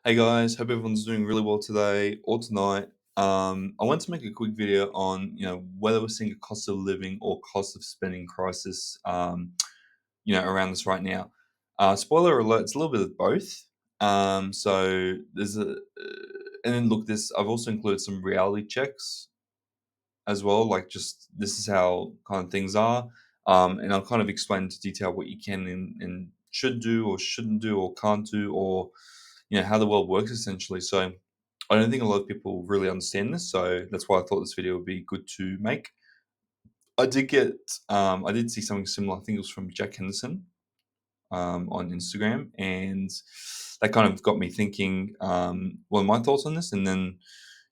Hey guys, hope everyone's doing really well today or tonight. I want to make a quick video on whether we're seeing a cost of living or cost of spending crisis around us right now. Spoiler alert: it's a little bit of both. So there's and then look, this I've also included some reality checks as well, like just this is how kind of things are, and I'll kind of explain into detail what you can and should do or shouldn't do or can't do or how the world works essentially. So I don't think a lot of people really understand this, so that's why I thought this video would be good to make. I did see something similar. I think it was from Jack Henderson on Instagram, and that kind of got me thinking. What are my thoughts on this? And then,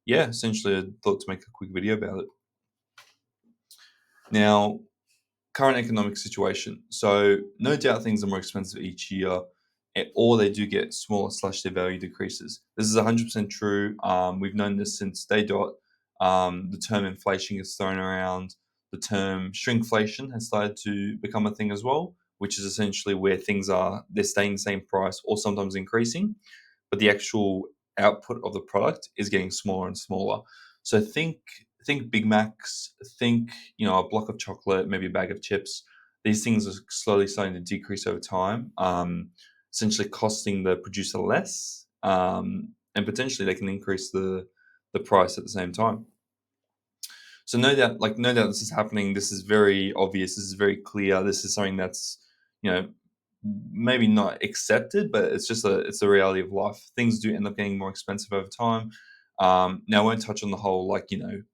yeah, essentially, I thought to make a quick video about it. Now, current economic situation. So, no doubt things are more expensive each year, or they do get smaller slash their value decreases. This is 100% true. We've known this since day dot. The term inflation gets thrown around. The term shrinkflation has started to become a thing as well, which is essentially where they're staying the same price or sometimes increasing, but the actual output of the product is getting smaller and smaller. So think Big Macs, think a block of chocolate, maybe a bag of chips. These things are slowly starting to decrease over time, essentially costing the producer less, and potentially they can increase the price at the same time. So no doubt this is happening. This is very obvious. This is very clear. This is something that's, you know, maybe not accepted, but it's the reality of life. Things do end up getting more expensive over time. Now I won't touch on the whole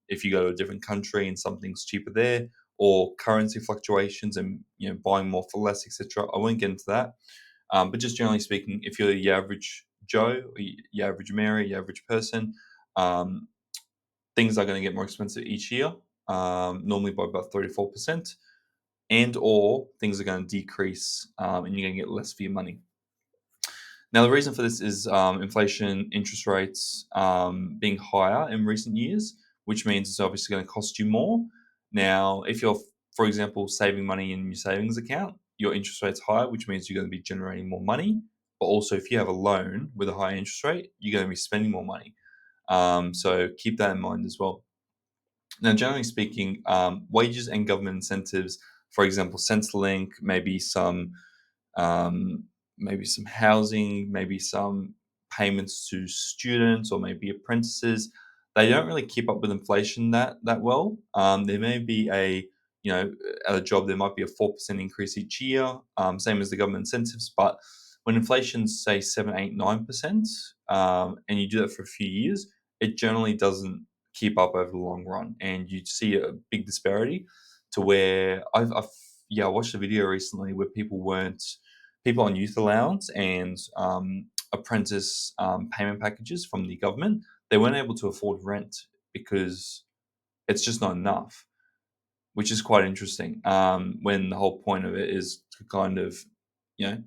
if you go to a different country and something's cheaper there, or currency fluctuations and buying more for less, etc. I won't get into that. But just generally speaking, if you're your average Joe, or your average Mary, your average person, um, things are going to get more expensive each year, normally by about 34%, and or things are going to decrease, and you're going to get less for your money. Now, the reason for this is inflation, interest rates being higher in recent years, which means it's obviously going to cost you more. Now, if you're, for example, saving money in your savings account, your interest rate's higher, which means you're going to be generating more money. But also, if you have a loan with a high interest rate, you're going to be spending more money. So keep that in mind as well. Now, generally speaking, wages and government incentives, for example, Centrelink, um, maybe some housing, maybe some payments to students or maybe apprentices. They don't really keep up with inflation that well. There may be at a job there might be a 4% increase each year, same as the government incentives. But when inflation's say 7, 8, 9%, and you do that for a few years, it generally doesn't keep up over the long run, and you see a big disparity to where I watched a video recently where people on youth allowance and apprentice payment packages from the government, they weren't able to afford rent because it's just not enough, which is quite interesting. When the whole point of it is to kind of,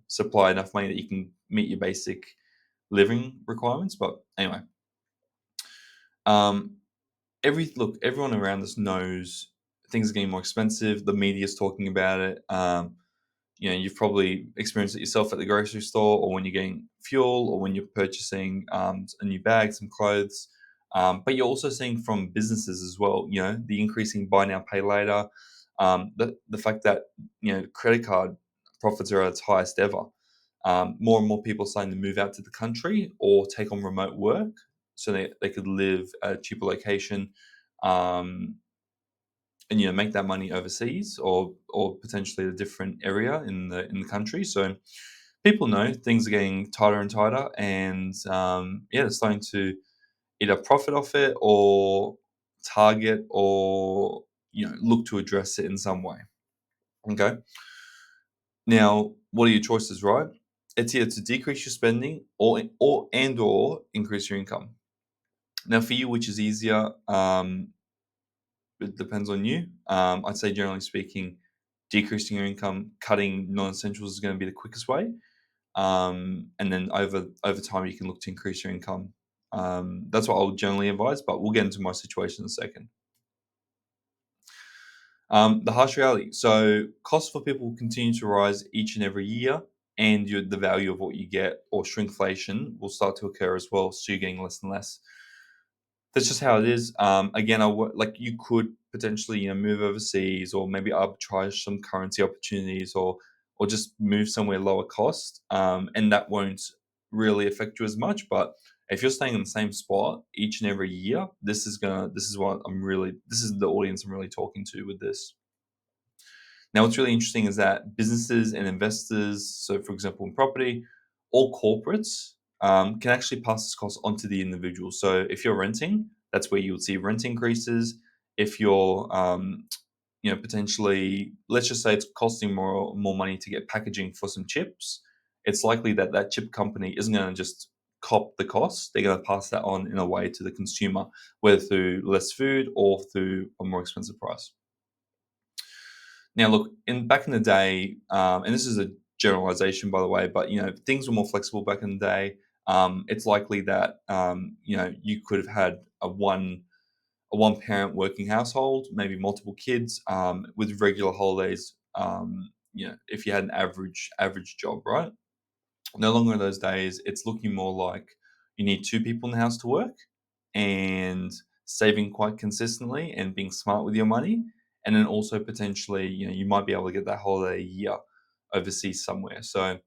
supply enough money that you can meet your basic living requirements. But anyway, um, everyone around us knows things are getting more expensive. The media's talking about it. You've probably experienced it yourself at the grocery store, or when you're getting fuel, or when you're purchasing a new bag, some clothes. But you're also seeing from businesses as well. The increasing buy now, pay later. The fact that credit card profits are at its highest ever. More and more people are starting to move out to the country or take on remote work, so they could live at a cheaper location. Um, and make that money overseas or potentially a different area in the country. So people know things are getting tighter and tighter, and they're starting to either profit off it or target or look to address it in some way. Okay. Now, what are your choices, right? It's either to decrease your spending or increase your income. Now, for you, which is easier? It depends on you. I'd say generally speaking, decreasing your income, cutting non-essentials is going to be the quickest way. And then over time, you can look to increase your income. That's what I would generally advise, but we'll get into my situation in a second. The harsh reality. So costs for people will continue to rise each and every year, and the value of what you get, or shrinkflation, will start to occur as well. So you're getting less and less. That's just how it is. Again, like you could potentially, move overseas, or maybe arbitrage some currency opportunities, or just move somewhere lower cost, and that won't really affect you as much. But if you're staying in the same spot each and every year, this is the audience I'm really talking to with this. Now, what's really interesting is that businesses and investors, so for example, in property, all corporates can actually pass this cost onto the individual. So if you're renting, that's where you would see rent increases. If you're, potentially, let's just say it's costing more money to get packaging for some chips, it's likely that that chip company isn't going to just cop the cost. They're going to pass that on in a way to the consumer, whether through less food or through a more expensive price. Now, look, in back in the day, and this is a generalization, by the way, but things were more flexible back in the day. It's likely that you could have had a one parent working household, maybe multiple kids, with regular holidays. If you had an average job, right? No longer in those days. It's looking more like you need two people in the house to work, and saving quite consistently and being smart with your money. And then also potentially, you might be able to get that holiday a year overseas somewhere. So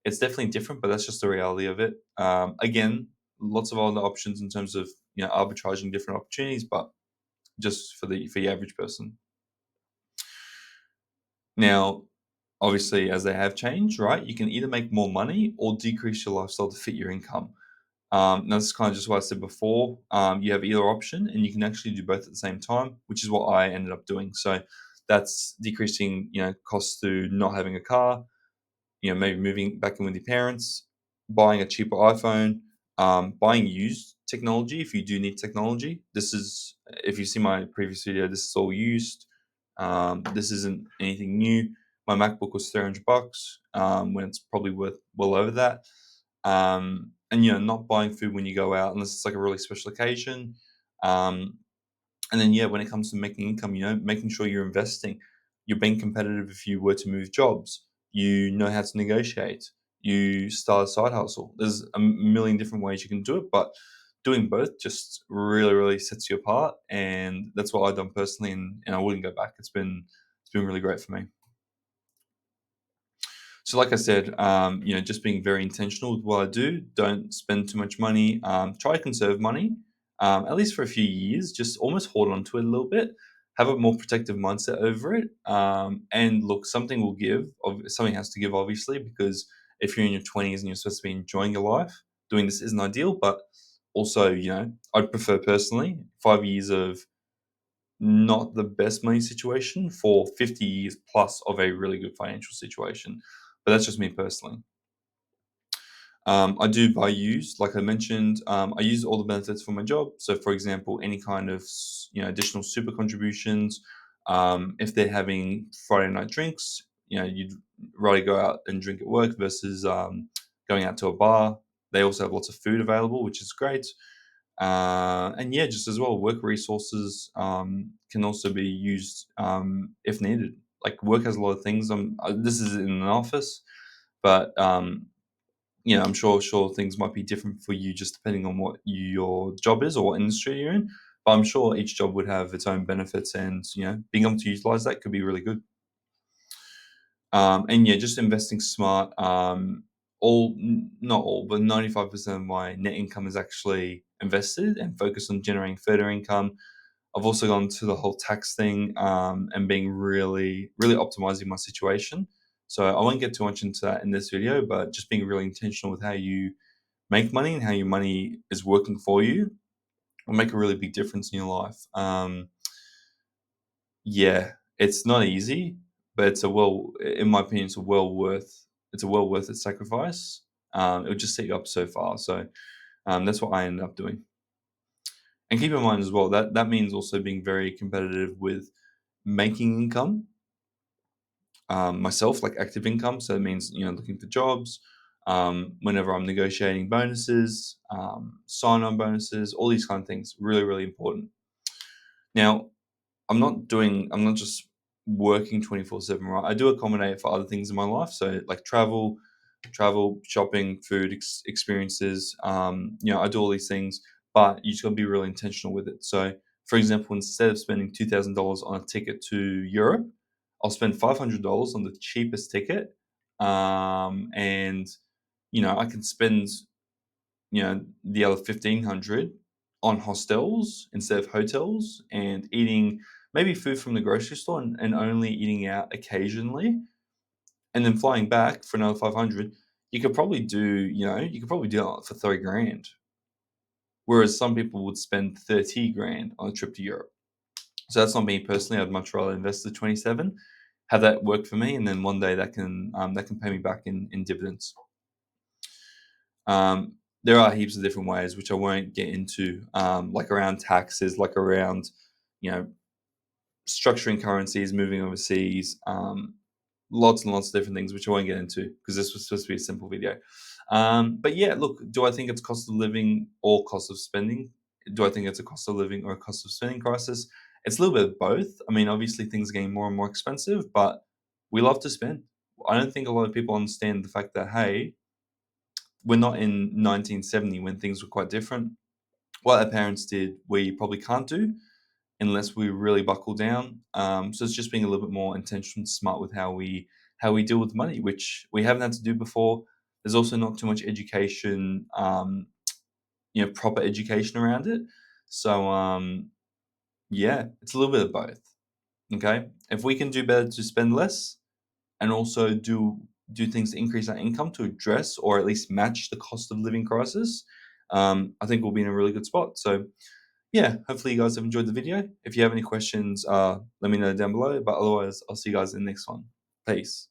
it's definitely different, but that's just the reality of it. Again, lots of other options in terms of arbitraging different opportunities, but just for the average person. Now, obviously, as they have changed, right, you can either make more money or decrease your lifestyle to fit your income. Now, this is kind of just what I said before. You have either option, and you can actually do both at the same time, which is what I ended up doing. So that's decreasing, costs to not having a car, maybe moving back in with your parents, buying a cheaper iPhone, buying used technology if you do need technology. If you see my previous video, this is all used. This isn't anything new. My MacBook was $300, when it's probably worth well over that. And not buying food when you go out unless it's like a really special occasion. Um, and then, yeah, when it comes to making income, making sure you're investing, you're being competitive if you were to move jobs, you know how to negotiate, you start a side hustle. There's a million different ways you can do it, but doing both just really, really sets you apart. And that's what I've done personally, and I wouldn't go back. It's been really great for me. So, like I said, just being very intentional with what I do. Don't spend too much money. Try to conserve money, at least for a few years. Just almost hold on to it a little bit. Have a more protective mindset over it. And look, something will give. Something has to give, obviously, because if you're in your 20s and you're supposed to be enjoying your life, doing this isn't ideal. But also, I'd prefer personally 5 years of not the best money situation for 50 years plus of a really good financial situation. But that's just me personally. I do buy used, like I mentioned. I use all the benefits for my job. So, for example, any kind of additional super contributions. If they're having Friday night drinks, you'd rather go out and drink at work versus going out to a bar. They also have lots of food available, which is great. And yeah, just as well, work resources can also be used if needed. Like work has a lot of things. This is in an office, but I'm sure things might be different for you just depending on what your job is or what industry you're in. But I'm sure each job would have its own benefits, and being able to utilize that could be really good. And yeah, just investing smart. Not all, but 95% of my net income is actually invested and focused on generating further income. I've also gone to the whole tax thing, and being really, really optimizing my situation. So I won't get too much into that in this video, but just being really intentional with how you make money and how your money is working for you will make a really big difference in your life. Yeah, it's not easy, but in my opinion, it's a well worth it sacrifice. It would just set you up so far. So that's what I ended up doing. And keep in mind as well that that means also being very competitive with making income, myself, like active income. So it means looking for jobs. Whenever I'm negotiating bonuses, sign-on bonuses, all these kind of things, really, really important. Now, I'm not just working 24/7, right? I do accommodate for other things in my life. So like travel, travel, shopping, food experiences. I do all these things, but you just got to be really intentional with it. So, for example, instead of spending $2,000 on a ticket to Europe, I'll spend $500 on the cheapest ticket, and I can spend the other 1,500 on hostels instead of hotels, and eating maybe food from the grocery store, and only eating out occasionally, and then flying back for another 500. You could probably do it for 3 grand, whereas some people would spend 30 grand on a trip to Europe. So that's not me personally. I'd much rather invest the 27, have that work for me, and then one day that can pay me back in dividends. There are heaps of different ways which I won't get into, like around taxes, like around you know structuring currencies, moving overseas, lots and lots of different things which I won't get into because this was supposed to be a simple video. But yeah, look, do I think it's cost of living or cost of spending? Do I think it's a cost of living or a cost of spending crisis? It's a little bit of both. I mean, obviously things are getting more and more expensive, but we love to spend. I don't think a lot of people understand the fact that, hey, we're not in 1970 when things were quite different. What our parents did, we probably can't do unless we really buckle down. So it's just being a little bit more intentional and smart with how we deal with money, which we haven't had to do before. There's also not too much education, proper education around it. So yeah, it's a little bit of both. Okay, if we can do better to spend less, and also do things to increase our income to address or at least match the cost of living crisis, I think we'll be in a really good spot. So yeah, hopefully you guys have enjoyed the video. If you have any questions, let me know down below. But otherwise, I'll see you guys in the next one. Peace.